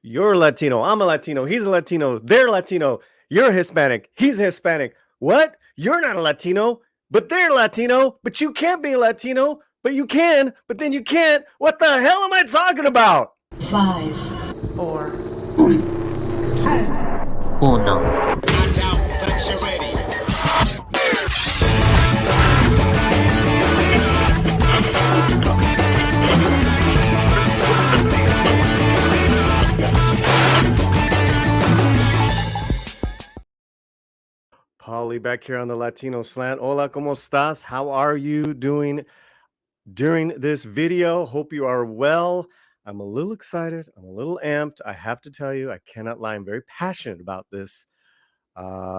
You're Latino. I'm a Latino. He's a Latino. They're Latino. You're Hispanic. He's Hispanic. What? You're not a Latino, but they're Latino. But you can't be a Latino. But you can. But then you can't. What the hell am I talking about? 5, 4, 3, 1. Paulie back here on the Latino Slant. Hola, ¿cómo estás? How are you doing during this video? Hope you are well. I'm a little excited. I'm a little amped. I have to tell you, I cannot lie. I'm very passionate about this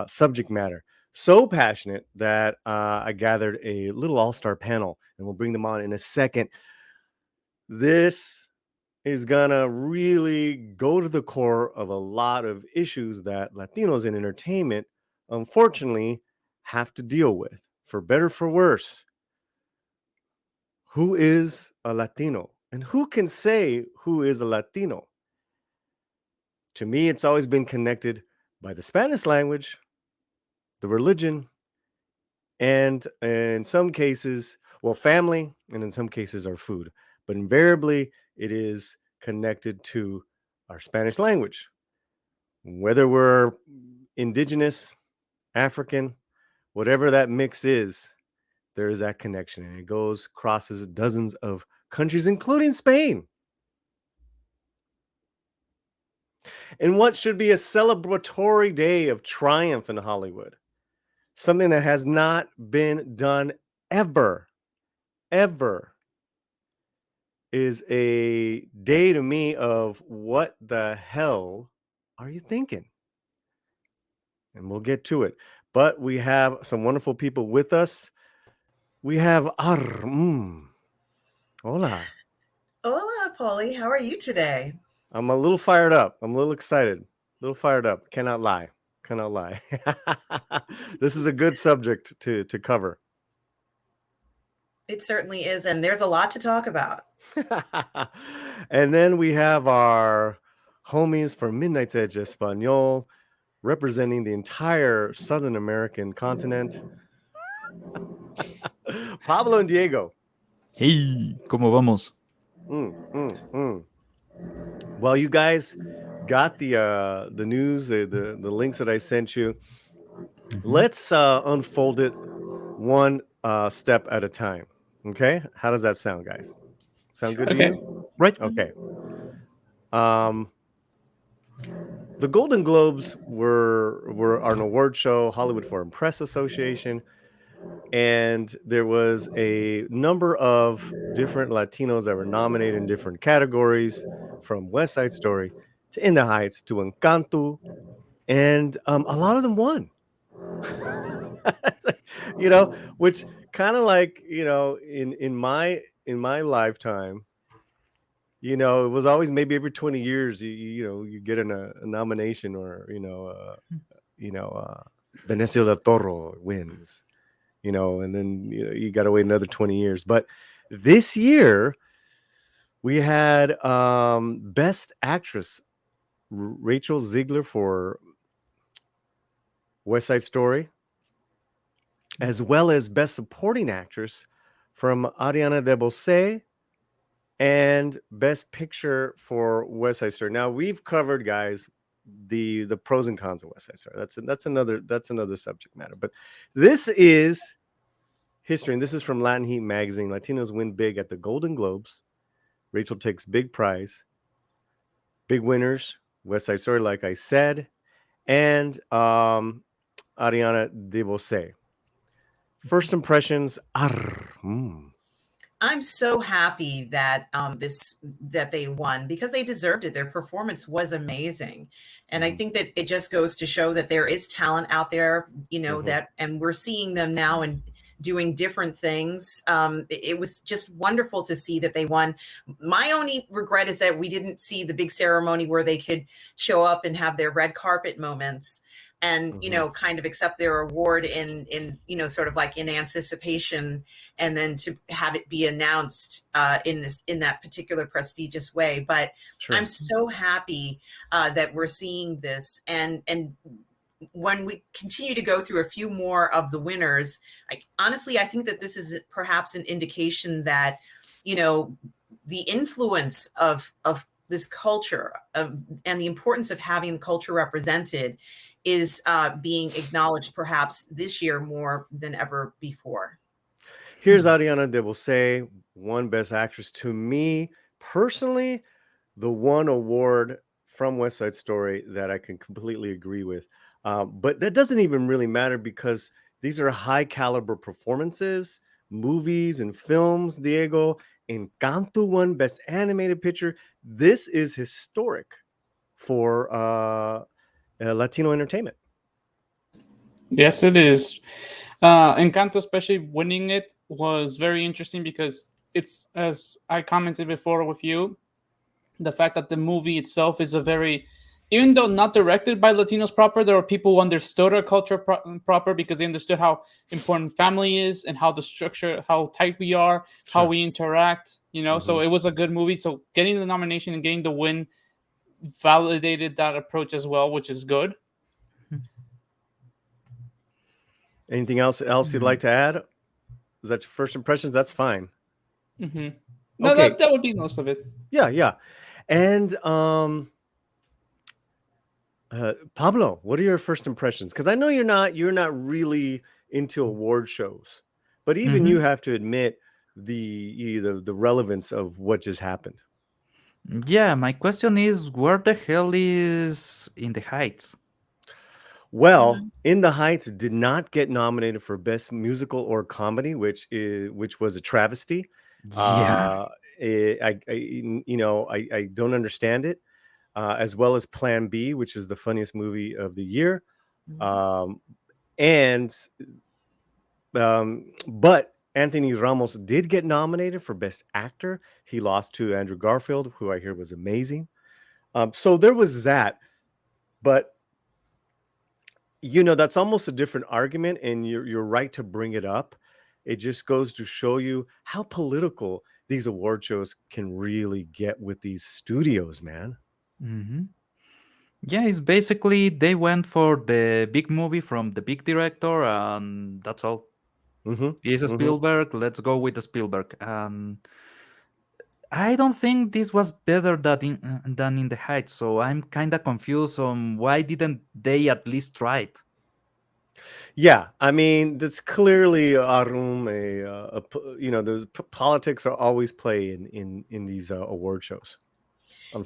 subject matter. So passionate that I gathered a little all-star panel, and we'll bring them on in a second. This is gonna really go to the core of a lot of issues that Latinos in entertainment, unfortunately, have to deal with, for better, for worse. Who is a Latino? And who can say who is a Latino? To me, it's always been connected by the Spanish language, the religion, and in some cases, well, family, and in some cases, our food. But invariably, it is connected to our Spanish language. Whether we're indigenous, African, whatever that mix is, there is that connection, and it crosses dozens of countries, including Spain. And what should be a celebratory day of triumph in Hollywood, something that has not been done ever, is a day to me of what the hell are you thinking? And we'll get to it. But we have some wonderful people with us. We have Rrr Mmmm. Hola. Hola, Paulie. How are you today? I'm a little fired up. I'm a little excited. A little fired up. Cannot lie. Cannot lie. This is a good subject to cover. It certainly is, and there's a lot to talk about. And then we have our homies from Midnight's Edge Espanol, representing the entire Southern American continent. Pablo and Diego. Hey, ¿cómo vamos? Well, you guys got the news, the links that I sent you. Let's unfold it one step at a time. Okay, how does that sound, guys? Sound good to you? Right. Okay. The Golden Globes were an award show, Hollywood Foreign Press Association, and there was a number of different Latinos that were nominated in different categories, from West Side Story to In the Heights to Encanto, and a lot of them won. Which kind of like, in my lifetime, it was always maybe every 20 years you get a nomination, or Benicio del Toro wins, and then you got to wait another 20 years. But this year we had Best Actress Rachel Ziegler for West Side Story, as well as Best Supporting Actress from Ariana DeBose, and Best Picture for West Side Story. Now, we've covered, guys, the pros and cons of West Side Story. That's another subject matter. But this is history, and this is from Latin Heat magazine. Latinos win big at the Golden Globes. Rachel takes big prize. Big winners: West Side Story, like I said, and Ariana DeBose. First impressions. I'm so happy that that they won, because they deserved it. Their performance was amazing, and I think that it just goes to show that there is talent out there, that, and we're seeing them now and doing different things. It was just wonderful to see that they won. My only regret is that we didn't see the big ceremony where they could show up and have their red carpet moments. and Mhm. kind of accept their award in sort of like in anticipation, and then to have it be announced in that particular prestigious way. But I'm Sure. so happy that we're seeing this, and when we continue to go through a few more of the winners, honestly, I think that this is perhaps an indication that you know the influence of this culture of and the importance of having the culture represented is being acknowledged perhaps this year more than ever before. Here's Ariana de Bose, one Best Actress. To me, personally, the one award from West Side Story that I can completely agree with. But that doesn't even really matter because these are high caliber performances, movies and films, Diego. Encanto won Best Animated Picture. This is historic for Latino entertainment. Yes, it is. Encanto, especially winning it, was very interesting because it's, as I commented before with you, the fact that the movie itself is a very, even though not directed by Latinos proper, there were people who understood our culture proper because they understood how important family is and how the structure, how tight we are, how Sure. we interact. So Mhm. it was a good movie. So getting the nomination and getting the win validated that approach as well, which is good. Anything else you'd like to add? Is that your first impressions? That's fine. Hmm. No, Okay. that would be most of it. Yeah. And Pablo, what are your first impressions? Because I know you're not really into award shows, but even you have to admit the relevance of what just happened. Yeah, my question is, where the hell is In the Heights? Well, In the Heights did not get nominated for Best Musical or Comedy, which was a travesty. Yeah. I don't understand it. As well as Plan B, which is the funniest movie of the year. Um, and but Anthony Ramos did get nominated for Best Actor. He lost to Andrew Garfield, who I hear was amazing. So there was that, but that's almost a different argument, and you're right to bring it up. It just goes to show you how political these award shows can really get with these studios, man. Hmm. Yeah, it's basically they went for the big movie from the big director, and that's all. Mm-hmm. It's a Mm-hmm. Spielberg. Let's go with the Spielberg. And I don't think this was better than in the Heights. So I'm kind of confused on why didn't they at least try it. Yeah, I mean, that's clearly Arum. There's politics are always play in these award shows.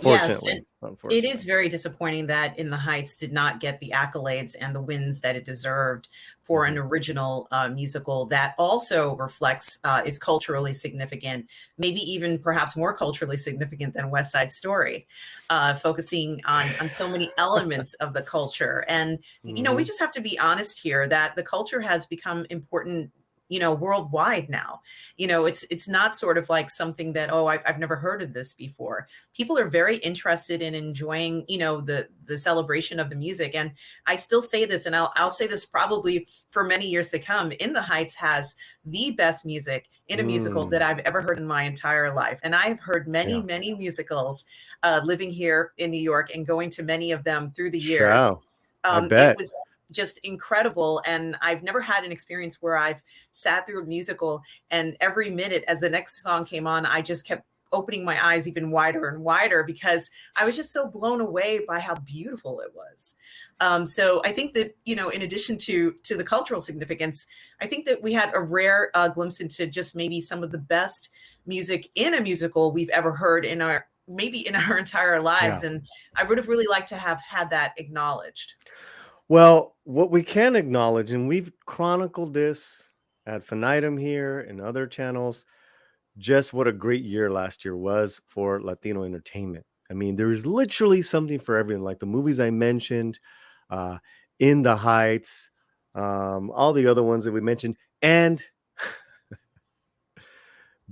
Yes, and Unfortunately, it is very disappointing that In the Heights did not get the accolades and the wins that it deserved for an Mhm. original musical that also reflects is culturally significant, maybe even perhaps more culturally significant than West Side Story, focusing on so many elements of the culture. And we Mhm. just have to be honest here that the culture has become important worldwide now. It's not sort of like something that, oh, I've never heard of this before. People are very interested in enjoying the celebration of the music. And I still say this, and I'll say this probably for many years to come. In the Heights has the best music in a musical that Mm. I've ever heard in my entire life. And I've heard many Yeah. many musicals living here in New York and going to many of them through the years. Ciao. I It bet. was just incredible, and I've never had an experience where I've sat through a musical and every minute as the next song came on, I just kept opening my eyes even wider and wider because I was just so blown away by how beautiful it was. So I think that in addition to the cultural significance, I think that we had a rare glimpse into just maybe some of the best music in a musical we've ever heard in our maybe in our entire lives, Yeah. and I would have really liked to have had that acknowledged. Well, what we can acknowledge, and we've chronicled this at Finitum here and other channels, just what a great year last year was for Latino entertainment. I mean, there is literally something for everyone, like the movies I mentioned, uh, In the Heights, all the other ones that we mentioned, and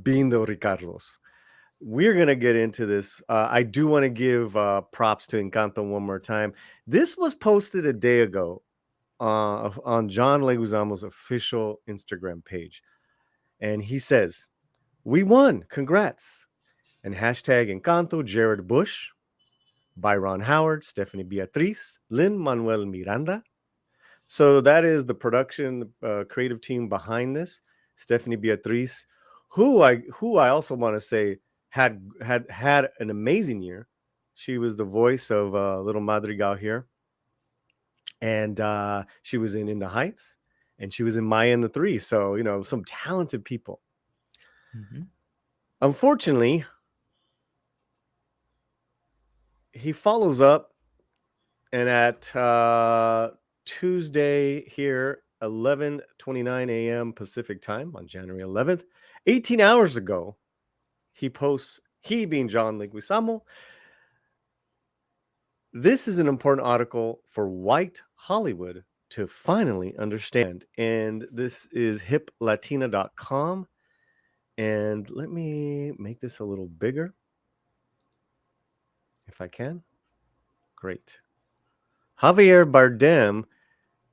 Being the Ricardos. We're going to get into this. I do want to give props to Encanto one more time. This was posted a day ago, on John Leguizamo's official Instagram page, and he says, "We won! Congrats!" And hashtag Encanto, Jared Bush, Byron Howard, Stephanie Beatriz, Lin Manuel Miranda. So that is the production creative team behind this. Stephanie Beatriz, who I also want to say had an amazing year. She was the voice of Little Madrigal here, and she was in the Heights, and she was in Maya and the Three. So some talented people. Mm-hmm. Unfortunately, he follows up, and at Tuesday here, 11:29 a.m. Pacific time on January 11th, 18 hours ago, he posts, he being John Leguizamo, "This is an important article for white Hollywood to finally understand." And this is hiplatina.com. And let me make this a little bigger if I can. Great. Javier Bardem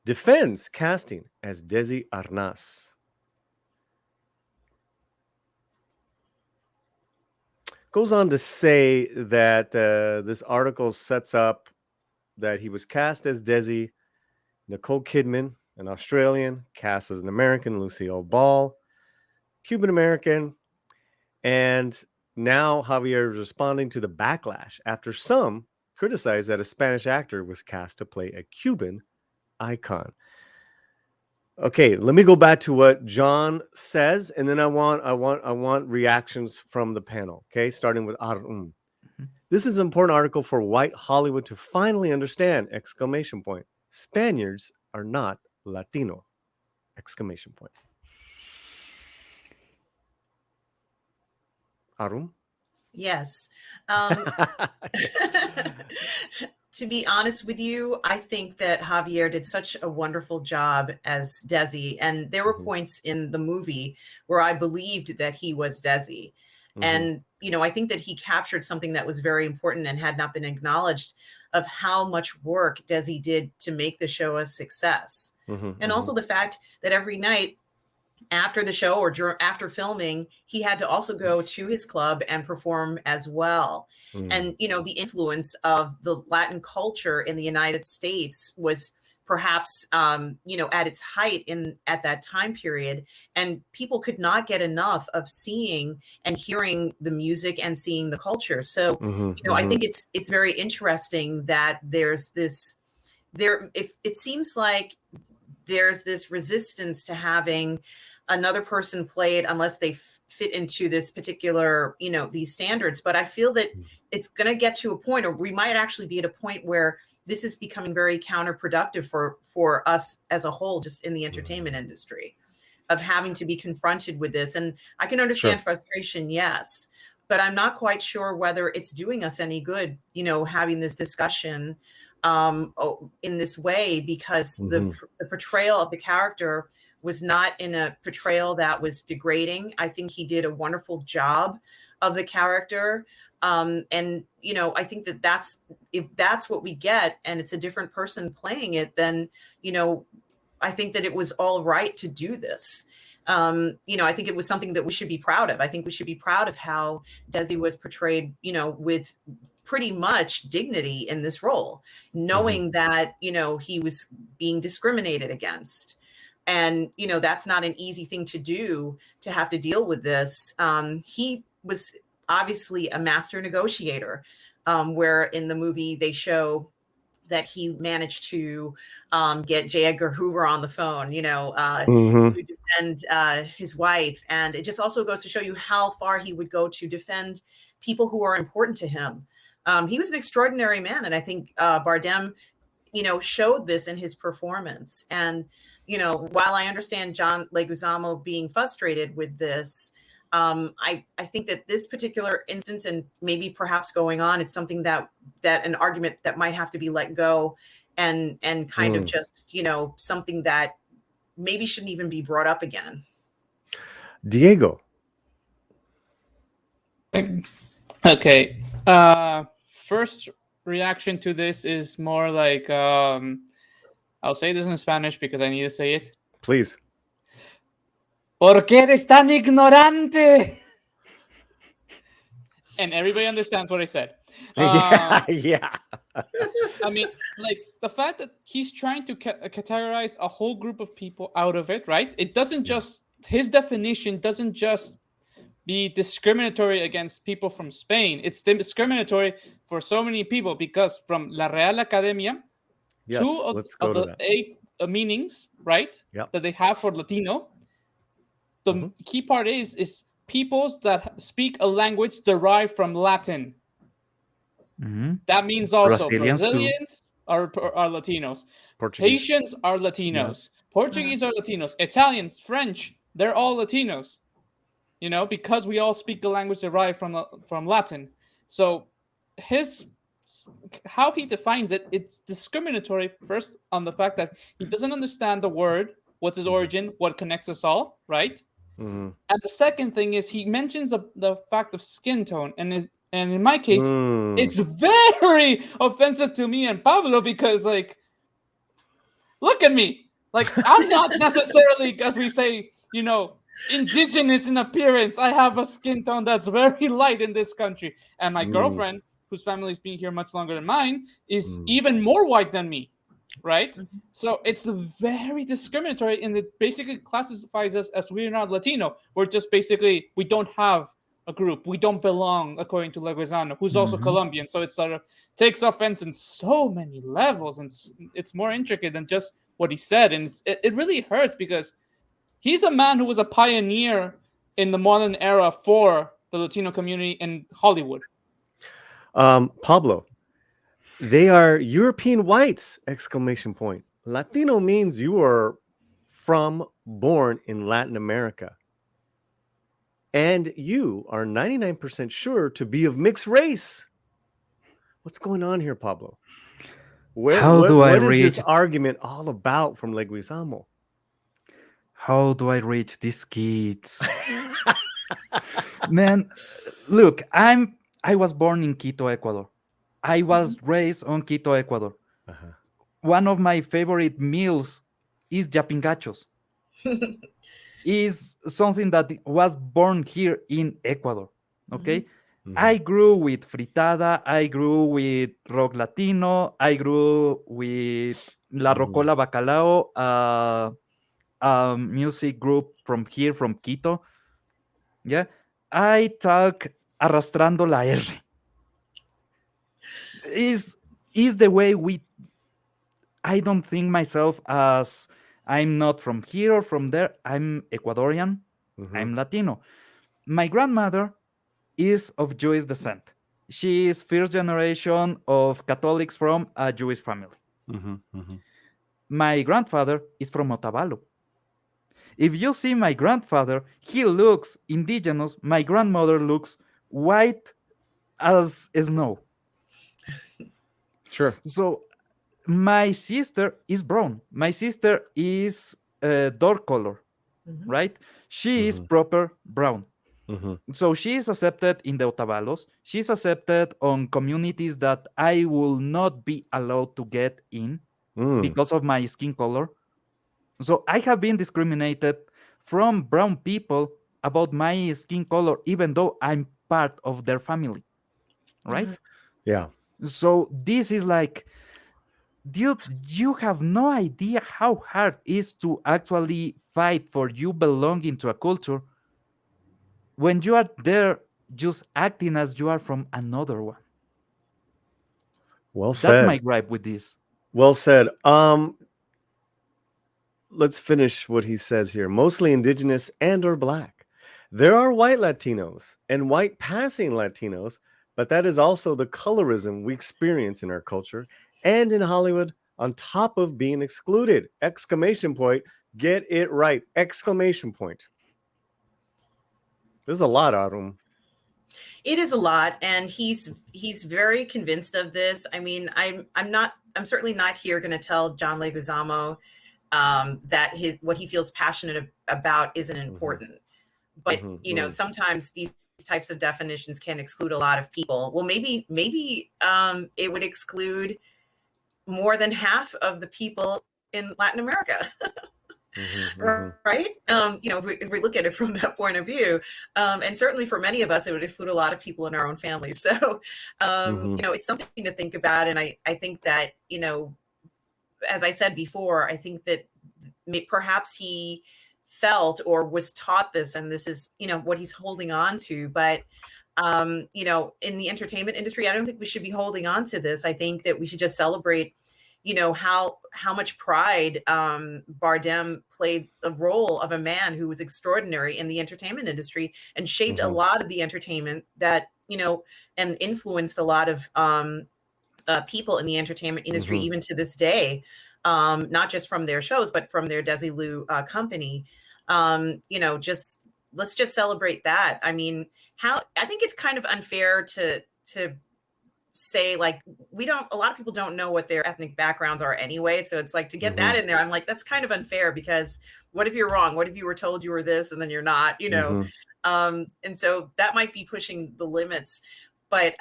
defends casting as Desi Arnaz. Goes on to say that this article sets up that he was cast as Desi, Nicole Kidman, an Australian, cast as an American, Lucille Ball, Cuban American, and now Javier is responding to the backlash after some criticized that a Spanish actor was cast to play a Cuban icon. Okay, let me go back to what John says, and then I want reactions from the panel. Okay, starting with Rrr Mmmm. "This is an important article for white Hollywood to finally understand! Exclamation point. Spaniards are not Latino! Exclamation point." Arum? Yes. To be honest with you, I think that Javier did such a wonderful job as Desi. And there were points in the movie where I believed that he was Desi. And, I think that he captured something that was very important and had not been acknowledged, of how much work Desi did to make the show a success. And also the fact that every night after the show or after filming, he had to also go to his club and perform as well. And, the influence of the Latin culture in the United States was perhaps, at its height at that time period. And people could not get enough of seeing and hearing the music and seeing the culture. So, I think it's very interesting that if it seems like there's this resistance to having another person play it unless they fit into this particular, these standards. But I feel that it's going to get to a point, or we might actually be at a point where this is becoming very counterproductive for us as a whole, just in the entertainment industry, of having to be confronted with this. And I can understand frustration, yes, but I'm not quite sure whether it's doing us any good, having this discussion in this way, because the portrayal of the character was not in a portrayal that was degrading. I think he did a wonderful job of the character. And, I think if that's what we get and it's a different person playing it, then, I think that it was all right to do this. I think it was something that we should be proud of. I think we should be proud of how Desi was portrayed, with pretty much dignity in this role, knowing that, he was being discriminated against. And, that's not an easy thing to do, to have to deal with this. He was obviously a master negotiater, where in the movie they show that he managed to get J. Edgar Hoover on the phone, to defend his wife. And it just also goes to show you how far he would go to defend people who are important to him. He was an extraordinary man. And I think Bardem, showed this in his performance. And, while I understand John Leguizamo being frustrated with this, I think that this particular instance, and maybe perhaps going on, it's something that an argument that might have to be let go, and kind of just, something that maybe shouldn't even be brought up again. Diego. Okay. First reaction to this is more like I'll say this in Spanish because I need to say it. Please. ¿Por qué eres tan ignorante? And everybody understands what I said. Yeah, yeah. I mean, like the fact that he's trying to categorize a whole group of people out of it, right? It doesn't just, his definition doesn't just be discriminatory against people from Spain. It's discriminatory for so many people because from La Real Academia, Yes, two let's of go to the that. 8 meanings, right, Yep. that they have for Latino, the key part is peoples that speak a language derived from Latin. That means also Brazilians are Latinos. Portuguese. Haitians are Latinos. Portuguese are Latinos. Italians, French, they're all Latinos. You know, because we all speak the language derived from Latin. So how he defines it, it's discriminatory first on the fact that he doesn't understand the word, what's its origin, what connects us all, right? And the second thing is he mentions the fact of skin tone, and in my case, it's very offensive to me and Pablo because, like, look at me. Like, I'm not necessarily, as we say, you know, indigenous in appearance. I have a skin tone that's very light in this country. And my girlfriend, whose family's been here much longer than mine, is even more white than me, right? So it's very discriminatory, and it basically classifies us as we're not Latino. We're just basically, we don't have a group. We don't belong, according to Leguizamo, who's also Colombian. So it sort of takes offense in so many levels, and it's more intricate than just what he said. And it really hurts because he's a man who was a pioneer in the modern era for the Latino community in Hollywood. Pablo, they are European whites! Exclamation point. Latino means you are born in Latin America. And you are 99% sure to be of mixed race. What's going on here, Pablo? What is this argument all about from Leguizamo? How do I reach these kids? Man, look, I was born in Quito, Ecuador. I was raised on Quito, Ecuador. One of my favorite meals is yapingachos. Is something that was born here in Ecuador. Okay. I grew with fritada, I grew with rock latino, I grew with La Rocola Bacalao, a music group from here, from Quito. Yeah. I talk arrastrando la R. Is the way I don't think myself as I'm not from here or from there. I'm Ecuadorian. I'm Latino. My grandmother is of Jewish descent. She is first generation of Catholics from a Jewish family. My grandfather is from Otavalo. If you see my grandfather, he looks indigenous. My grandmother looks white as snow. Sure. So my sister is brown. My sister is dark color, right? She is proper brown. So she is accepted in the Otavalos. She's accepted on communities that I will not be allowed to get in because of my skin color. So I have been discriminated from brown people about my skin color, even though I'm part of their family, right? Yeah. So this is like, dude, you have no idea how hard it is to actually fight for you belonging to a culture when you are there just acting as you are from another one. Well said. That's my gripe with this. Well said. Let's finish what he says here. Mostly indigenous and or black. There are white Latinos and white passing Latinos, but that is also the colorism we experience in our culture and in Hollywood, on top of being excluded. Exclamation point. Get it right. Exclamation point. There's a lot, Arum. It is a lot, and he's very convinced of this. I mean, I'm certainly not here going to tell John Leguizamo that what he feels passionate about isn't important. But you know, sometimes these types of definitions can exclude a lot of people. Well, maybe it would exclude more than half of the people in Latin America. Mm-hmm. Right? If we look at it from that point of view, and certainly for many of us, it would exclude a lot of people in our own families. So, Mm-hmm. it's something to think about. And I think that, as I said before, I think that perhaps he felt or was taught this, and this is, what he's holding on to. But, in the entertainment industry, I don't think we should be holding on to this. I think that we should just celebrate, how much pride Bardem played the role of a man who was extraordinary in the entertainment industry and shaped a Mm-hmm. lot of the entertainment that, and influenced a lot of people in the entertainment industry, Mm-hmm. even to this day, not just from their shows, but from their Desilu company. Just let's just celebrate that. I mean, I think it's kind of unfair to say, like, a lot of people don't know what their ethnic backgrounds are anyway. So it's like, to get Mm-hmm. that in there, I'm like, that's kind of unfair, because what if you're wrong? What if you were told you were this and then you're not, Mm-hmm. And so that might be pushing the limits. But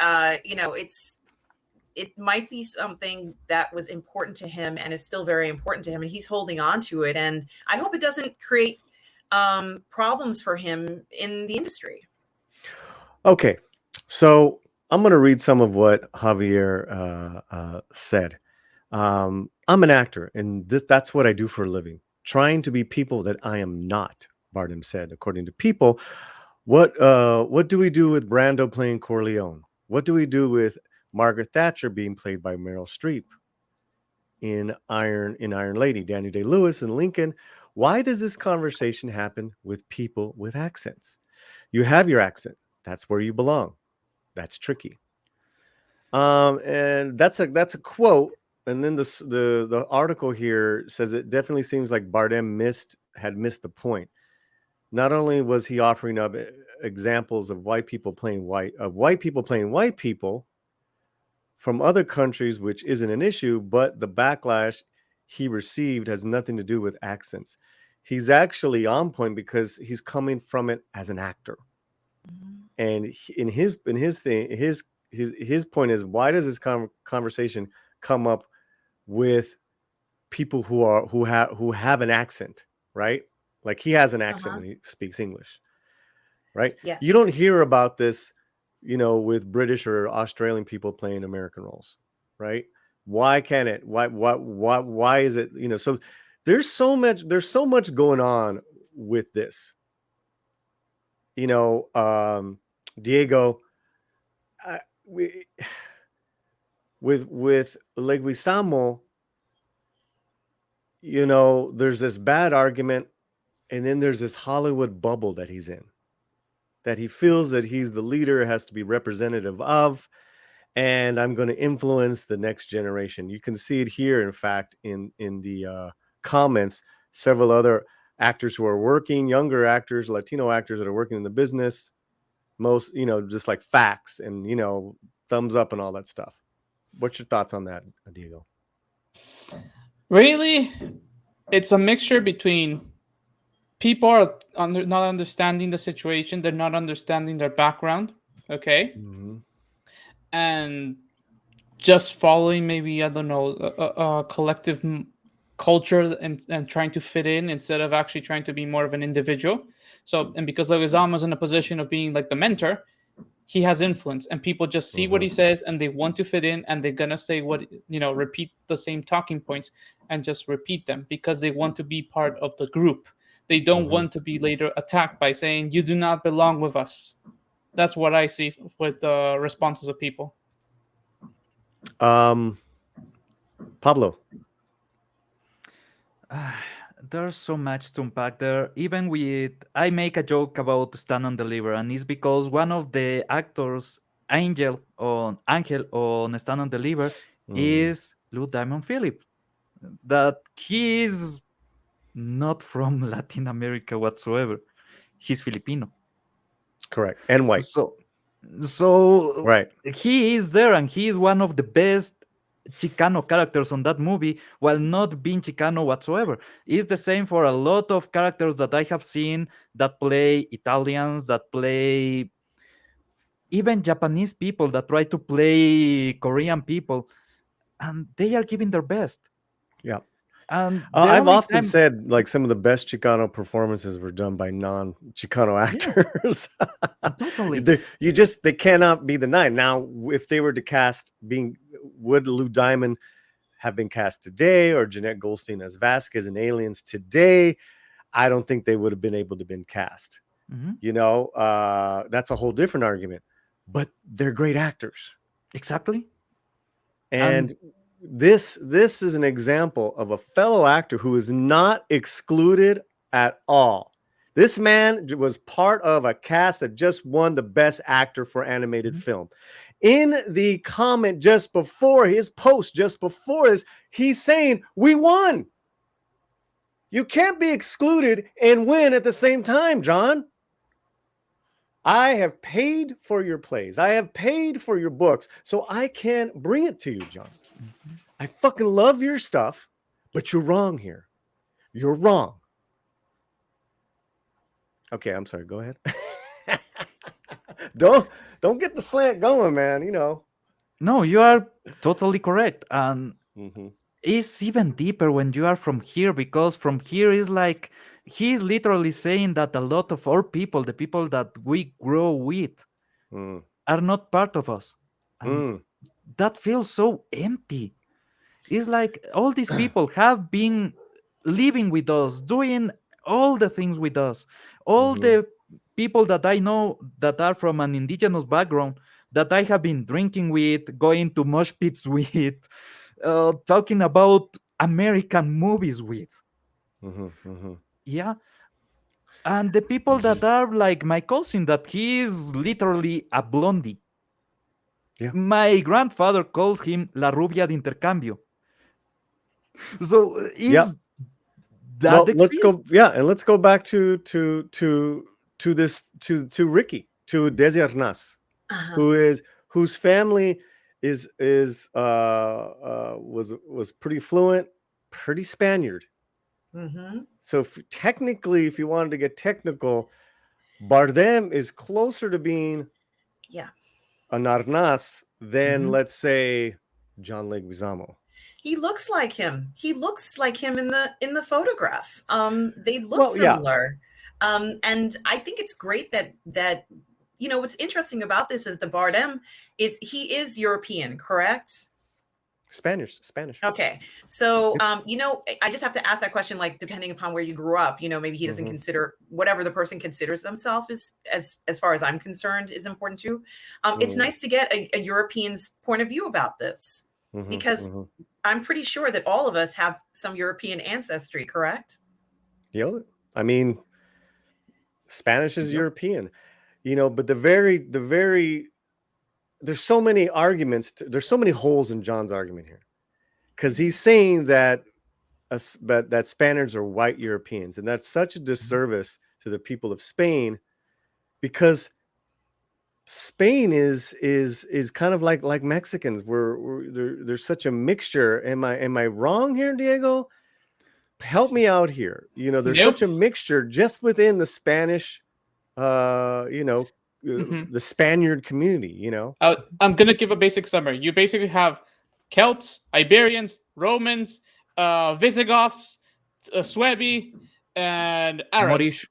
it might be something that was important to him and is still very important to him, and he's holding on to it. And I hope it doesn't create problems for him in the industry. Okay, so I'm going to read some of what Javier said. I'm an actor, and that's what I do for a living, trying to be people that I am not, Bardem said. According to People, what do we do with Brando playing Corleone? What do we do with Margaret Thatcher being played by Meryl Streep in Iron Lady, Daniel Day-Lewis in Lincoln? Why does this conversation happen with people with accents? You have your accent. That's where you belong. That's tricky. And that's a quote. And then the article here says it definitely seems like Bardem had missed the point. Not only was he offering up examples of white people playing white people from other countries, which isn't an issue, but the backlash he received has nothing to do with accents. He's actually on point because he's coming from it as an actor. And in his thing, his point is, why does this conversation come up with people who have an accent, right? Like, he has an accent when he speaks English, right? Yes. You don't hear about this, with British or Australian people playing American roles, right? Why can't it? Why is it? So there's so much going on with this. Diego, with Leguizamo, there's this bad argument, and then there's this Hollywood bubble that he's in, that he feels that he's the leader, has to be representative of, and I'm going to influence the next generation. You can see it here, in fact, in the comments. Several other actors who are working, younger actors, Latino actors that are working in the business, most, just like facts and, thumbs up and all that stuff. What's your thoughts on that, Diego? Really, it's a mixture between people are not understanding the situation, they're not understanding their background, okay, and just following, maybe, I don't know, a collective culture, and trying to fit in instead of actually trying to be more of an individual. So, and because Leguizamo is in a position of being like the mentor, he has influence, and people just see what he says and they want to fit in, and they're gonna say repeat the same talking points and just repeat them because they want to be part of the group. They don't want to be later attacked by saying, you do not belong with us. That's what I see with the responses of people. Pablo. There's so much to unpack there. Even I make a joke about Stand and Deliver, and it's because one of the actors, Angel on Stand and Deliver, is Lou Diamond Phillip. That he is not from Latin America whatsoever. He's Filipino. Correct. And white. So right. He is there, and he is one of the best Chicano characters on that movie, while not being Chicano whatsoever. It's the same for a lot of characters that I have seen that play Italians, that play even Japanese people, that try to play Korean people, and they are giving their best. Yeah. And the I've only often time, said like some of the best Chicano performances were done by non-Chicano yeah, actors. totally. They cannot be denied. Now, if they were to cast, would Lou Diamond have been cast today, or Jeanette Goldstein as Vasquez in Aliens today? I don't think they would have been able to been cast. Mhm. That's a whole different argument. But they're great actors. Exactly. And this is an example of a fellow actor who is not excluded at all. This man was part of a cast that just won the best actor for animated film. In the comment just before his post, just before this, he's saying, we won. You can't be excluded and win at the same time, John. I have paid for your plays. I have paid for your books, so I can bring it to you, John. I fucking love your stuff, but you're wrong here. You're wrong. Okay, I'm sorry. Go ahead. Don't get the slant going, man. No, you are totally correct. And Mhm. it's even deeper when you are from here, because from here is like he's literally saying that a lot of our people, the people that we grow with, Mm. are not part of us. And Mm. that feels so empty. It's like all these people have been living with us, doing all the things with us. All Mhm. the people that I know that are from an indigenous background, that I have been drinking with, going to mosh pits with, talking about American movies with. Mhm. Mhm. Yeah. And the people that are like my cousin, that he is literally a blondie. Yeah. My grandfather calls him La Rubia de Intercambio. So Yep. is that Well, let's exists? go. Yeah, and let's go back to Ricky, to Desi Arnaz, Uh-huh. whose family was pretty fluent, pretty Spaniard. Mm-hmm. So technically, if you wanted to get technical, Bardem is closer to being Yeah. an Arnaz than, Mhm. let's say, John Leguizamo. He looks like him. He looks like him in the photograph. They look Well, yeah. similar. And I think it's great that what's interesting about this is the Bardem is he is European, correct? Spanish. Okay. So, Yep. I just have to ask that question, like, depending upon where you grew up, maybe he doesn't Mhm. consider whatever the person considers themselves is, as far as I'm concerned, is important too. It's Mhm. nice to get a European's point of view about this, Mhm. because Mhm. I'm pretty sure that all of us have some European ancestry, correct? Yeah. I mean, Spanish is Yep. European, but there's so many arguments. There's so many holes in John's argument here, because he's saying that that Spaniards are white Europeans, and that's such a disservice to the people of Spain, because Spain is kind of like Mexicans. There's such a mixture. Am I wrong here, Diego? Help me out here. There's Nope. such a mixture just within the Spanish, Mhm. the Spaniard community. I'm gonna give a basic summary. You basically have Celts, Iberians, Romans, Visigoths, Suebi, and Arabs. Morish.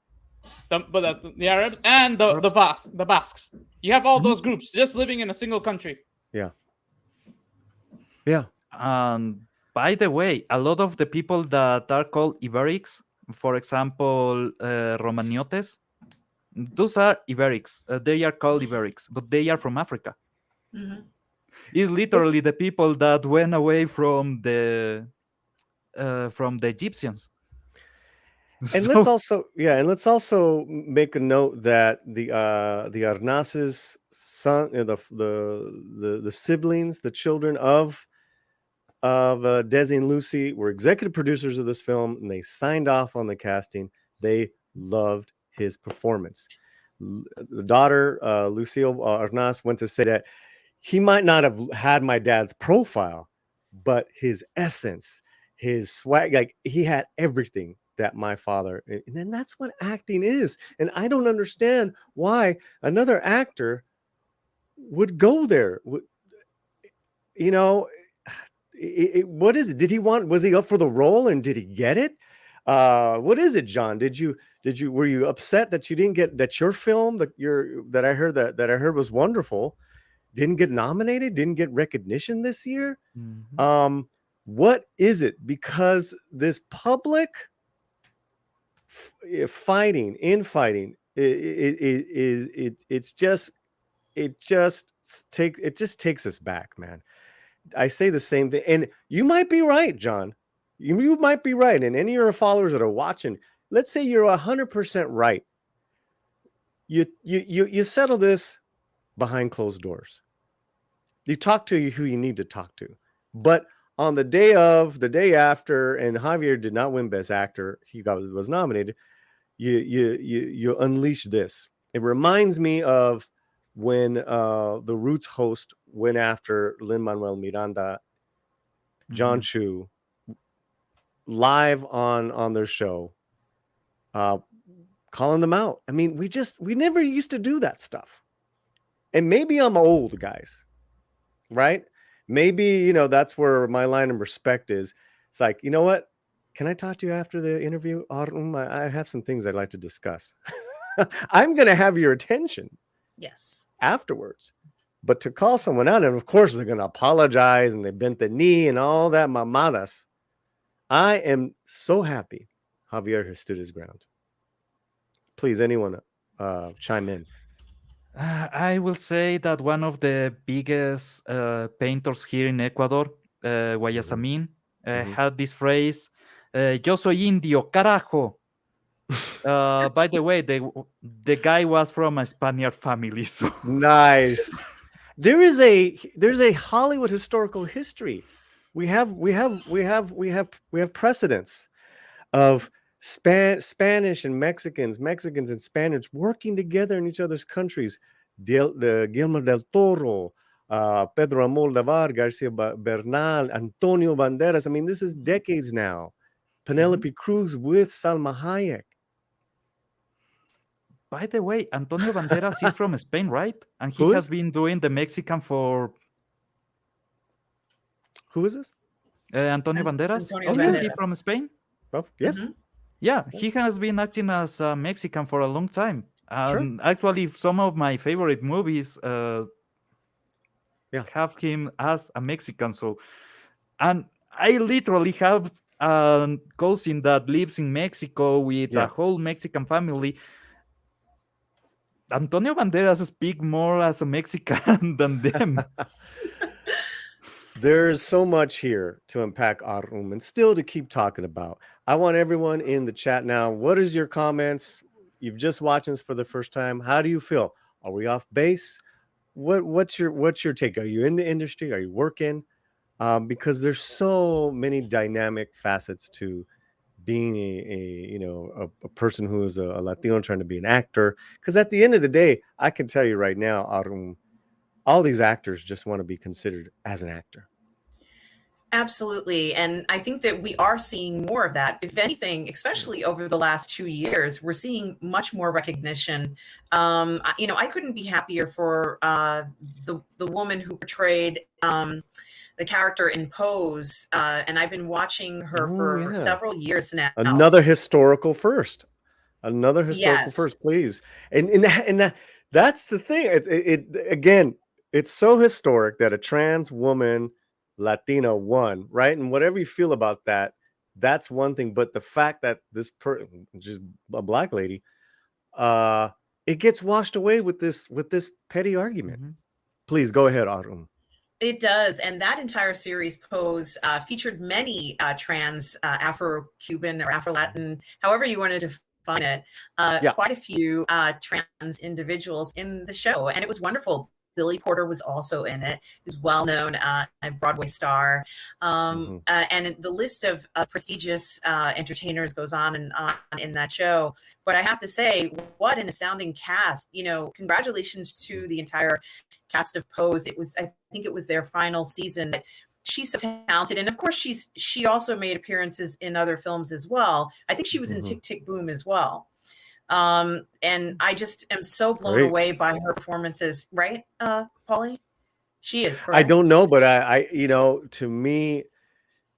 The Arabs and Arabs. The Basques. You have all Mhm. those groups just living in a single country. Yeah. Yeah. And by the way, a lot of the people that are called Iberics, for example, Romaniotes, those are Iberics. They are called Iberics, but they are from Africa. Mhm. It's literally the people that went away from the Egyptians. And let's So also make a note that the Arnaz's son, the siblings, the children of Desi and Lucy, were executive producers of this film, and they signed off on the casting. They loved his performance. The daughter, Lucille Arnaz, went to say that he might not have had my dad's profile, but his essence, his swag, like he had everything that my father, and then that's what acting is. And I don't understand why another actor would go there. You know, what is it? Was he up for the role and did he get it? What is it, John? Were you upset that you didn't get that your film that I heard was wonderful didn't get nominated, didn't get recognition this year? What is it? Because this public infighting, it just takes us back, man. I say the same thing, and you might be right, John. You might be right, and any of your followers that are watching, let's say you're 100% right. You settle this behind closed doors. You talk to who you need to talk to, but on the day after, and Javier did not win Best Actor, he was nominated. You unleash this. It reminds me of when the Roots host went after Lin-Manuel Miranda, John Chu, live on their show, calling them out. I mean, we never used to do that stuff. And maybe I'm old, guys, right? Maybe, that's where my line of respect is. It's like, you know what? Can I talk to you after the interview? I have some things I'd like to discuss. I'm going to have your attention. Yes. Afterwards. But to call someone out, and of course they're going to apologize and they bent the knee and all that mamadas. I am so happy Javier has stood his ground. Please, anyone chime in. I will say that one of the biggest painters here in Ecuador, Guayasamín, had this phrase, yo soy indio, carajo. By the way, the guy was from a Spaniard family. So nice. There's a Hollywood historical history. We have precedents of Spanish and Mexicans and Spaniards working together in each other's countries. Guillermo del Toro, Pedro Almodóvar, Garcia Bernal, Antonio Banderas. I mean, this is decades now. Penelope Cruz with Salma Hayek. By the way, Antonio Banderas is from Spain, right? And he has been doing the Mexican for... Who is this? Antonio Banderas. Banderas. He from Spain? Yes. Yeah, he has been acting as a Mexican for a long time. Sure. Actually, some of my favorite movies have him as a Mexican. So, and I literally have a cousin that lives in Mexico with a whole Mexican family. Antonio Banderas speaks more as a Mexican than them. There's so much here to unpack, Arum, and still to keep talking about. I want everyone in the chat now. What is your comments? You've just watched this for the first time. How do you feel? Are we off base? What's your take? Are you in the industry? Are you working? Because there's so many dynamic facets to being a person who is a Latino trying to be an actor. Because at the end of the day, I can tell you right now, Arum, all these actors just want to be considered as an actor. Absolutely. And I think that we are seeing more of that. If anything, especially over the last 2 years, we're seeing much more recognition. I couldn't be happier for the woman who portrayed the character in Pose. And I've been watching her for several years now. Another historical first. Please. And that's the thing. Again, it's so historic that a trans woman, Latina, won, right? And whatever you feel about that, that's one thing. But the fact that this person, just a black lady, it gets washed away with this petty argument. Please go ahead, Arum. It does. And that entire series, Pose, featured many trans Afro-Cuban or Afro-Latin, however you wanted to define it, quite a few trans individuals in the show. And it was wonderful. Billy Porter was also in it. He's well-known a Broadway star. And the list of prestigious entertainers goes on and on in that show. But I have to say, what an astounding cast. Congratulations to the entire cast of Pose. I think it was their final season. She's so talented. And of course, she also made appearances in other films as well. I think she was in Tick, Tick, Boom as well. And I just am so blown away by her performances, right, Paulie? She is I correct. don't know, but to me,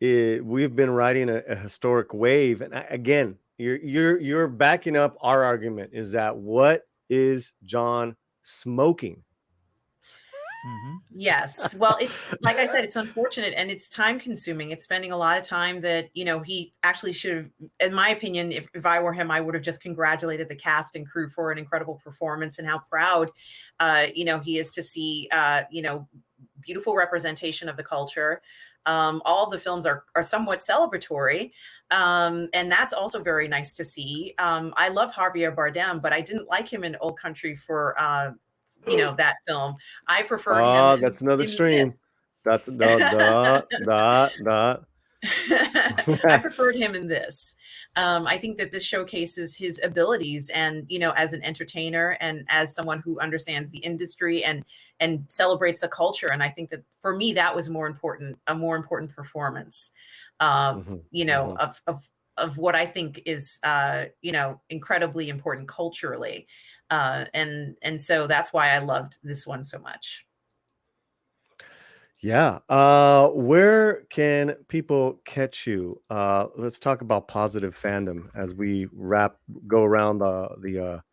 we've been riding a historic wave, and again, you're backing up our argument. Is that what is John smoking? Yes. Well, it's like I said, it's unfortunate and it's time consuming. It's spending a lot of time that, he actually should have, in my opinion, if I were him, I would have just congratulated the cast and crew for an incredible performance and how proud, he is to see, beautiful representation of the culture. All of the films are somewhat celebratory. And that's also very nice to see. I love Javier Bardem, but I didn't like him in Old Country for, that film. I preferred him That's another in stream. this. That's the. I preferred him in this. I think that this showcases his abilities and, as an entertainer and as someone who understands the industry and celebrates the culture. And I think that for me, that was a more important performance of, of what I think is, incredibly important culturally. And so that's why I loved this one so much. Yeah. Where can people catch you? Let's talk about positive fandom as we go around the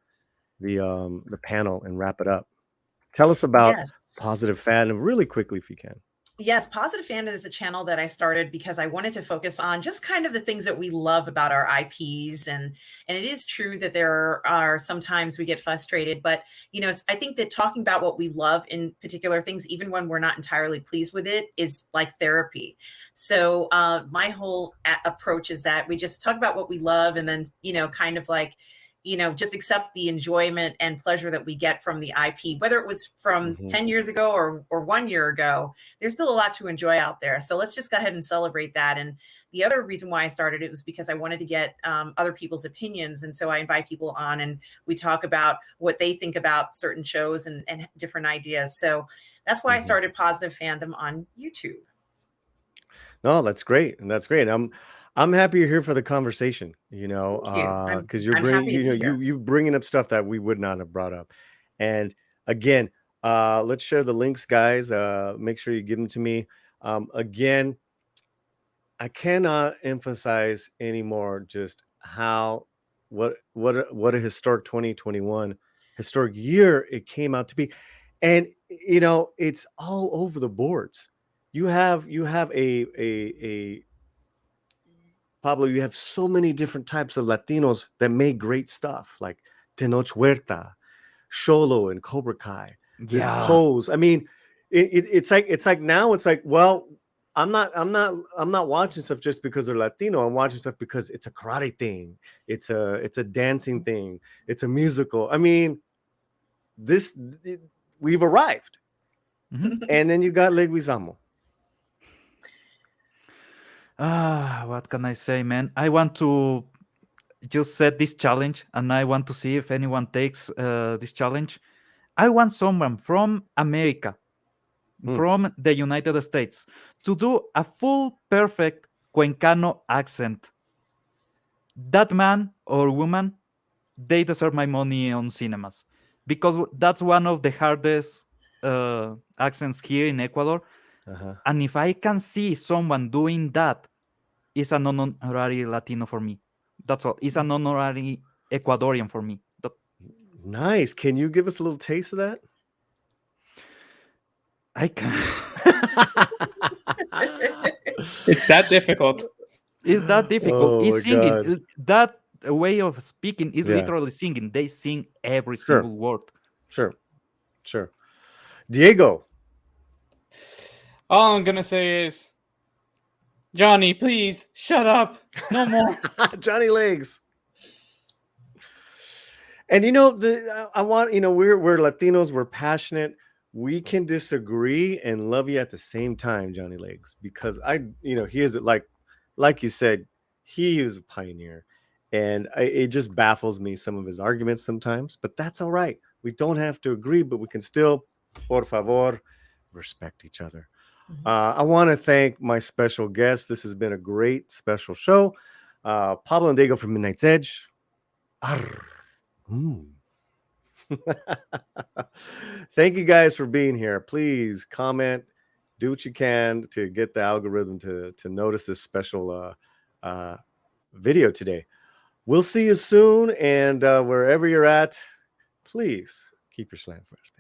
panel and wrap it up. Tell us about Yes. positive fandom really quickly if you can. Yes, Positive Fandom is a channel that I started because I wanted to focus on just kind of the things that we love about our IPs. And it is true that there are sometimes we get frustrated, but I think that talking about what we love in particular things, even when we're not entirely pleased with it, is like therapy. So my whole approach is that we just talk about what we love and then, kind of like, just accept the enjoyment and pleasure that we get from the IP, whether it was from 10 years ago or 1 year ago. There's still a lot to enjoy out there. So let's just go ahead and celebrate that. And the other reason why I started it was because I wanted to get other people's opinions. And so I invite people on and we talk about what they think about certain shows and different ideas. So that's why I started Positive Fandom on YouTube. No, that's great. And that's great. I'm happy you're here for the conversation, because you're I'm bringing, happy to be here. you bringing up stuff that we would not have brought up. And again, let's share the links, guys. Make sure you give them to me. Again, I cannot emphasize anymore just what a historic 2021 historic year it came out to be. And it's all over the boards. You have a Pablo, you have so many different types of Latinos that make great stuff, like Tenoch Huerta, Sholo, and Cobra Kai. This pose. I mean, it's like now it's like, well, I'm not watching stuff just because they're Latino. I'm watching stuff because it's a karate thing, it's a dancing thing, it's a musical. I mean, we've arrived. And then you got Leguizamo. What can I say, man? I want to just set this challenge and I want to see if anyone takes this challenge. I want someone from America, from the United States, to do a full, perfect Cuencano accent. That man or woman, they deserve my money on cinemas because that's one of the hardest accents here in Ecuador. And if I can see someone doing that, it's an honorary Latino for me. That's all. It's an honorary Ecuadorian for me. Nice. Can you give us a little taste of that? I can. It's that difficult. It's that difficult. Oh, It's singing. God. That way of speaking is literally singing. They sing every single word. Sure. Diego. All I'm going to say is, Johnny, please, shut up. No more. Johnny Legs. And I want, we're Latinos, we're passionate. We can disagree and love you at the same time, Johnny Legs, because he is like you said, he is a pioneer. And it just baffles me, some of his arguments sometimes, but that's all right. We don't have to agree, but we can still, por favor, respect each other. I want to thank my special guest. This has been a great special show. Pablo and Diego from Midnight's Edge. Rrr Mmmm. Thank you guys for being here. Please comment, do what you can to get the algorithm to notice this special video today. We'll see you soon, and wherever you're at, please keep your slant fresh.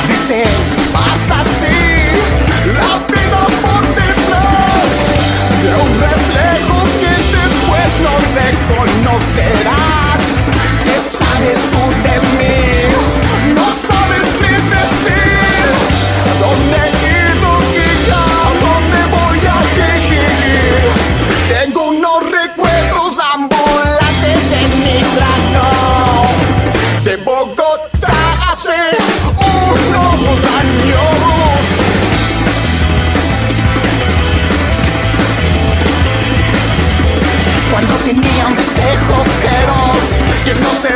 Dices, pasa así, la vida por detrás, de un reflejo que después no reconocerás. ¿Qué sabes tú de mí? No sabes ni decir dónde he ido y ya dónde voy a ir. Tengo unos recuerdos ambulantes en mi cráneo de Bogotá hace unos años. Cuando tenía un desejo feroz que no se